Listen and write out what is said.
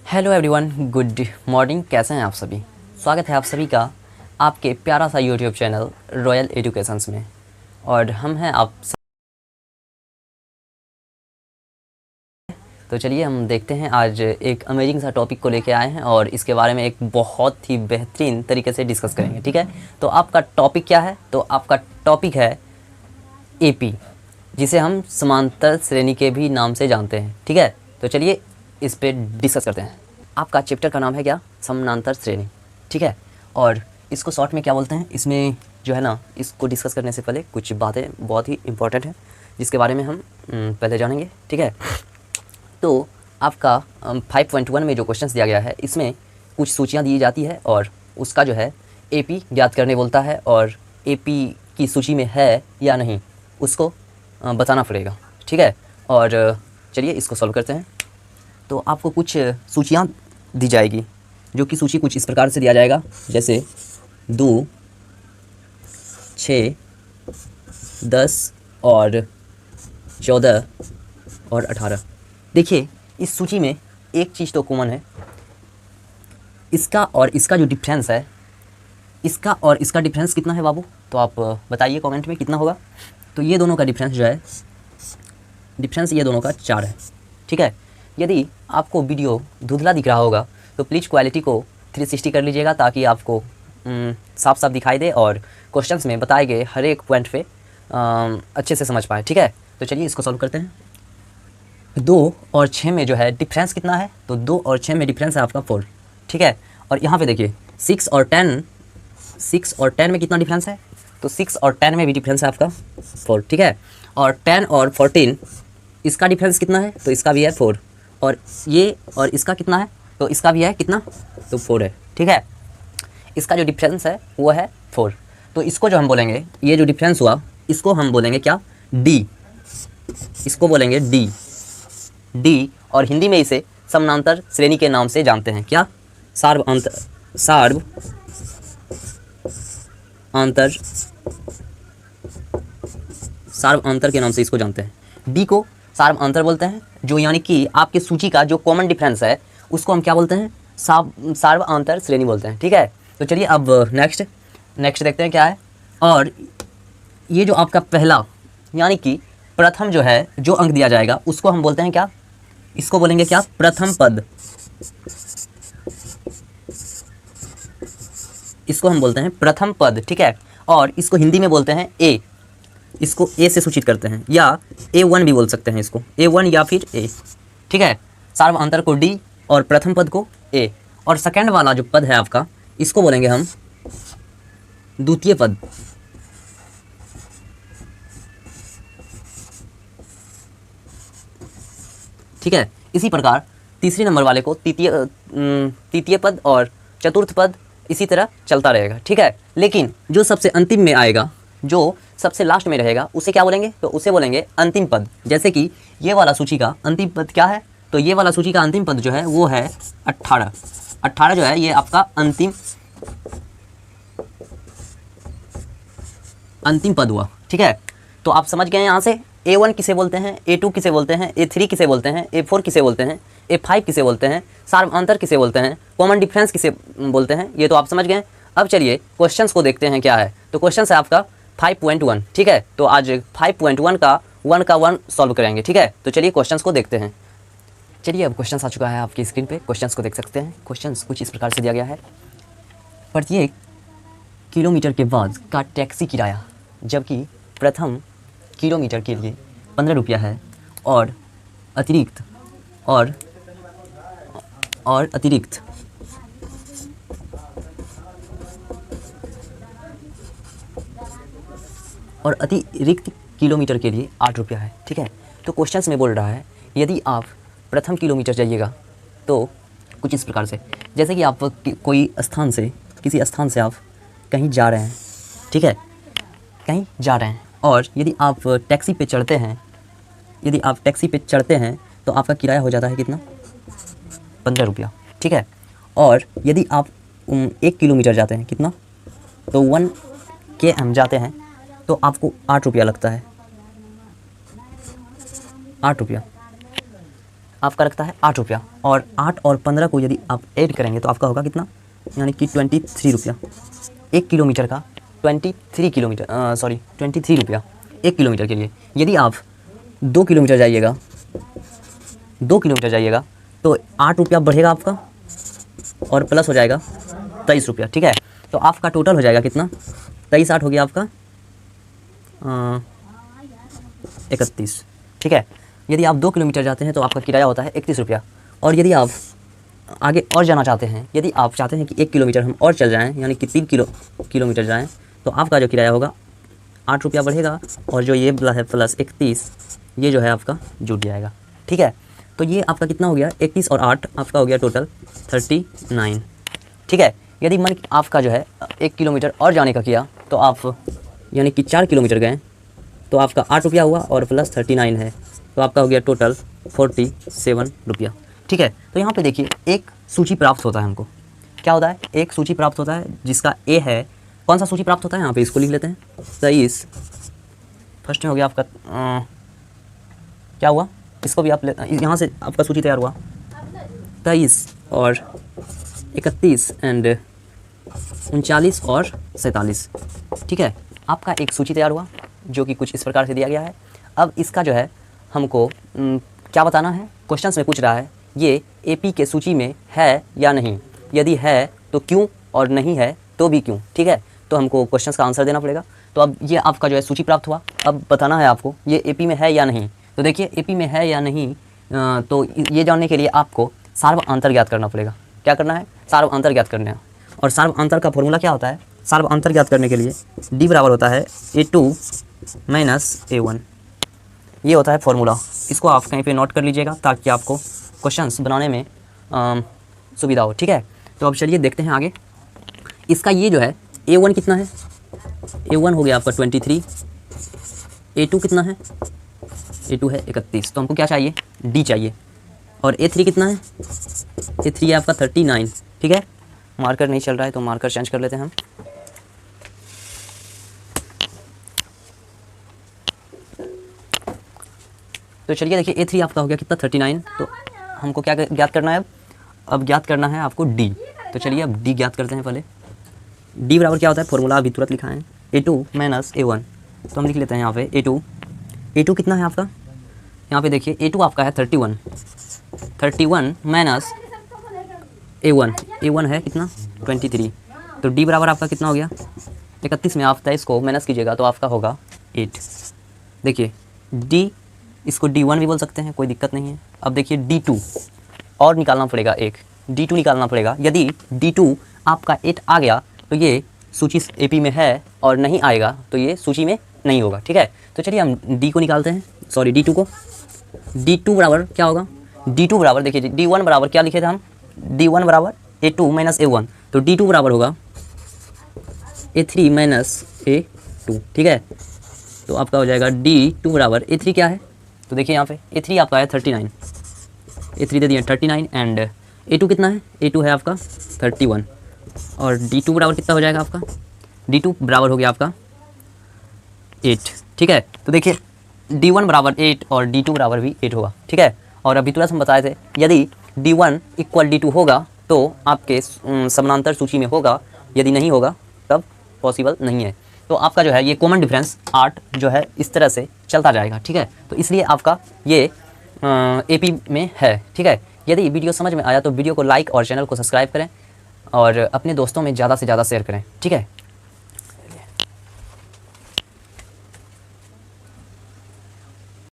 Hello everyone, good morning. कैसे हैं आप सभी? स्वागत है आप सभी का आपके प्यारा सा यूट्यूब चैनल रॉयल एजुकेशंस में। और हम हैं आप तो चलिए हम देखते हैं, आज एक अमेजिंग सा टॉपिक को लेके आए हैं और इसके बारे में एक बहुत ही बेहतरीन तरीके से डिस्कस करेंगे। ठीक है, तो आपका टॉपिक क्या है? तो आपका टॉपिक है एपी, जिसे हम समांतर श्रेणी के भी नाम से जानते हैं। ठीक है, तो चलिए इस पे डिस्कस करते हैं। आपका चैप्टर का नाम है क्या? समानांतर श्रेणी। ठीक है, और इसको शॉर्ट में क्या बोलते हैं? इसमें जो है ना, इसको डिस्कस करने से पहले कुछ बातें बहुत ही इंपॉर्टेंट हैं जिसके बारे में हम पहले जानेंगे। ठीक है, तो आपका 5.1 में जो क्वेश्चंस दिया गया है, इसमें कुछ सूचियाँ दी जाती है और उसका जो है एपी ज्ञात करने बोलता है, और एपी की सूची में है या नहीं उसको बताना पड़ेगा। ठीक है, और चलिए इसको सॉल्व करते हैं। तो आपको कुछ सूचियाँ दी जाएगी, जो कि सूची कुछ इस प्रकार से दिया जाएगा, जैसे 2, 6, 10 और 14 और 18। देखिए, इस सूची में एक चीज़ तो कॉमन है, इसका और इसका जो डिफरेंस है, इसका और इसका डिफरेंस कितना है बाबू? तो आप बताइए कमेंट में कितना होगा। तो ये दोनों का डिफरेंस जो है, डिफरेंस ये दोनों का 4 है। ठीक है, यदि आपको वीडियो धुंधला दिख रहा होगा तो प्लीज़ क्वालिटी को 360 कर लीजिएगा, ताकि आपको साफ साफ दिखाई दे और क्वेश्चंस में बताए गए हर एक पॉइंट पे अच्छे से समझ पाए। ठीक है, तो चलिए इसको सॉल्व करते हैं। 2 और 6 में जो है डिफरेंस कितना है? तो 2 और 6 में डिफरेंस है आपका 4। ठीक है, और यहाँ पे देखिए 6 और 10 में कितना डिफरेंस है? तो 6 और 10 में भी डिफरेंस है आपका 4। ठीक है, और 10 और 14 इसका डिफरेंस कितना है? तो इसका भी है 4, और ये और इसका कितना है? तो इसका भी है कितना? तो 4 है। ठीक है, इसका जो डिफरेंस है वो है 4। तो इसको जो हम बोलेंगे, ये जो डिफरेंस हुआ, इसको हम बोलेंगे क्या? डी। इसको बोलेंगे डी। डी, और हिंदी में इसे समानांतर श्रेणी के नाम से जानते हैं। क्या? सार्व अंतर के नाम से इसको जानते हैं। डी को सार्व अंतर बोलते हैं, जो यानी कि आपके सूची का जो कॉमन डिफरेंस है उसको हम क्या बोलते हैं? सार्व अंतर श्रेणी बोलते हैं। ठीक है, तो चलिए अब नेक्स्ट देखते हैं क्या है। और ये जो आपका पहला यानी कि प्रथम जो है, जो अंक दिया जाएगा उसको हम बोलते हैं क्या? इसको बोलेंगे क्या? प्रथम पद। इसको हम बोलते हैं प्रथम पद। ठीक है, और इसको हिंदी में बोलते हैं ए। इसको ए से सूचित करते हैं, या A1 भी बोल सकते हैं इसको, A1 या फिर ए। ठीक है, सार्व अंतर को डी और प्रथम पद को ए, और सेकंड वाला जो पद है आपका, इसको बोलेंगे हम द्वितीय पद। ठीक है, इसी प्रकार तीसरे नंबर वाले को तृतीय पद और चतुर्थ पद, इसी तरह चलता रहेगा। ठीक है, लेकिन जो सबसे अंतिम में आएगा, जो सबसे लास्ट में रहेगा, उसे क्या बोलेंगे? तो उसे बोलेंगे अंतिम पद। जैसे कि ये वाला सूची का अंतिम पद क्या है? तो ये वाला सूची का अंतिम पद जो है वो है 18। 18 जो है ये आपका अंतिम पद हुआ। ठीक है, तो आप समझ गए यहाँ से A1 किसे बोलते हैं, A2 किसे बोलते हैं, A3 किसे बोलते हैं, A4 किसे बोलते हैं, A5 किसे बोलते हैं, सार्व अंतर किसे बोलते हैं, कॉमन डिफरेंस किसे बोलते हैं, ये तो आप समझ गए। अब चलिए क्वेश्चंस को देखते हैं क्या है। तो क्वेश्चन है आपका 5.1। ठीक है, तो आज 5.1 का 1 सॉल्व करेंगे। ठीक है, तो चलिए क्वेश्चंस को देखते हैं। चलिए अब क्वेश्चन आ चुका है आपकी स्क्रीन पे, क्वेश्चंस को देख सकते हैं। क्वेश्चंस कुछ इस प्रकार से दिया गया है। प्रत्येक किलोमीटर के बाद का टैक्सी किराया, जबकि प्रथम किलोमीटर के लिए 15 रुपया है, और अतिरिक्त किलोमीटर के लिए 8 रुपया है। ठीक है, तो क्वेश्चंस में बोल रहा है, यदि आप प्रथम किलोमीटर जाइएगा तो कुछ इस प्रकार से, जैसे कि आप कोई स्थान से, किसी स्थान से आप कहीं जा रहे हैं। ठीक है, कहीं जा रहे हैं, और यदि आप टैक्सी पे चढ़ते हैं, तो आपका किराया हो जाता है कितना? 15 रुपया। ठीक है, और यदि आप 1 किलोमीटर जाते हैं, कितना? तो 1 km जाते हैं, तो आपको 8 रुपया लगता है। 8 रुपया। आपका रखता है 8 रुपया, और 8 और 15 को यदि आप ऐड करेंगे तो आपका होगा कितना, यानी कि 23 रुपया। 1 किलोमीटर का 23 किलोमीटर, सॉरी 23 रुपया 1 किलोमीटर के लिए। यदि आप 2 किलोमीटर जाइएगा, 2 किलोमीटर जाइएगा तो 8 रुपया बढ़ेगा आपका और प्लस हो जाएगा 23 रुपया, ठीक है। तो आपका टोटल हो जाएगा कितना, 23 8 हो गया आपका 31, ठीक है। यदि आप 2 किलोमीटर जाते हैं तो आपका किराया होता है 31 रुपया। और यदि आप आगे और जाना चाहते हैं, यदि आप चाहते हैं कि 1 किलोमीटर हम और चल जाएं, यानी कि 3 किलोमीटर जाएं, तो आपका जो किराया होगा 8 रुपया बढ़ेगा, और जो ये है प्लस 31, ये जो है आपका जुड़ जाएगा, ठीक है। तो ये आपका कितना हो गया, 31 और 8 आपका हो गया टोटल 39, ठीक है। यदि मन आपका जो है 1 किलोमीटर और जाने का किया तो आप यानी कि 4 किलोमीटर गए तो आपका 8 रुपया हुआ और प्लस 39 है, तो आपका हो गया टोटल 47 रुपया, ठीक है। तो यहाँ पे देखिए एक सूची प्राप्त होता है हमको, क्या होता है, एक सूची प्राप्त होता है जिसका ए है। कौन सा सूची प्राप्त होता है, यहाँ पे इसको लिख लेते हैं 23, फर्स्ट में हो गया आपका क्या हुआ, इसको भी आप यहाँ से आपका सूची तैयार हुआ 23 और 31 एंड 39 और 47, ठीक है। आपका एक सूची तैयार हुआ जो कि कुछ इस प्रकार से दिया गया है। अब इसका जो है हमको क्या बताना है, क्वेश्चंस में पूछ रहा है ये एपी के सूची में है या नहीं, यदि है तो क्यों और नहीं है तो भी क्यों, ठीक है। तो हमको क्वेश्चंस का आंसर देना पड़ेगा। तो अब ये आपका जो है सूची प्राप्त हुआ, अब बताना है आपको ये एपी में है या नहीं। तो देखिए एपी में है या नहीं, तो ये जानने के लिए आपको सार्व अंतर ज्ञात करना पड़ेगा। क्या करना है, सार्व अंतर ज्ञात करना है। और सार्व अंतर का फॉर्मूला क्या होता है, सार्व अंतर ज्ञात करने के लिए डी बराबर होता है A2 माइनस A1, ये होता है फॉर्मूला। इसको आप कहीं पे नोट कर लीजिएगा ताकि आपको क्वेश्चंस बनाने में सुविधा हो, ठीक है। तो अब चलिए देखते हैं आगे। इसका ये जो है A1 कितना है, A1 हो गया आपका 23, A2 कितना है, A2 है 31, तो हमको क्या चाहिए, D चाहिए। और A3 कितना है, A3 है आपका 39, ठीक है। मार्कर नहीं चल रहा है तो मार्कर चेंज कर लेते हैं हम। तो चलिए देखिए A3 आपका हो गया कितना 39, तो हमको क्या ज्ञात करना है, अब ज्ञात करना है आपको D। तो चलिए अब D ज्ञात करते हैं पहले। D बराबर क्या होता है, फॉर्मूला अभी तुरंत लिखा है A2 माइनस A1, तो हम लिख लेते हैं यहाँ पे A2 कितना है आपका, यहाँ पे देखिए A2 आपका है 31 माइनस A1 है कितना 23, तो D बराबर आपका कितना हो गया 31 में आप 23 को माइनस कीजिएगा तो आपका होगा 8। देखिए D, इसको D1 भी बोल सकते हैं, कोई दिक्कत नहीं है। अब देखिए D2 और निकालना पड़ेगा, एक D2 निकालना पड़ेगा। यदि D2 आपका 8 आ गया तो ये सूची AP में है, और नहीं आएगा तो ये सूची में नहीं होगा, ठीक है। तो चलिए हम D को निकालते हैं, सॉरी D2 को। D2 बराबर क्या होगा, D2 बराबर देखिए D1 बराबर क्या लिखे थे हम, D1 बराबर A2 माइनस A1, तो D2 बराबर होगा A3 माइनस A2, ठीक है। तो आपका हो जाएगा D2 बराबर A3 क्या है, तो देखिए यहाँ पे A3 आपका है 39, A3 दे दिए 39 एंड A2 कितना है, A2 है आपका 31, और D2 बराबर कितना हो जाएगा आपका, D2 बराबर हो गया आपका 8, ठीक है। तो देखिए D1 बराबर 8 और D2 बराबर भी 8 होगा, ठीक है। और अभी तुरंत हम बताए थे यदि D1 इक्वल D2 होगा तो आपके समानांतर सूची में होगा, यदि नहीं होगा तब पॉसिबल नहीं है। तो आपका जो है ये कॉमन डिफरेंस 8 जो है इस तरह से चलता जाएगा, ठीक है। तो इसलिए आपका ये AP में है, ठीक है। यदि वीडियो समझ में आया तो वीडियो को लाइक और चैनल को सब्सक्राइब करें और अपने दोस्तों में ज़्यादा से ज़्यादा शेयर करें, ठीक है।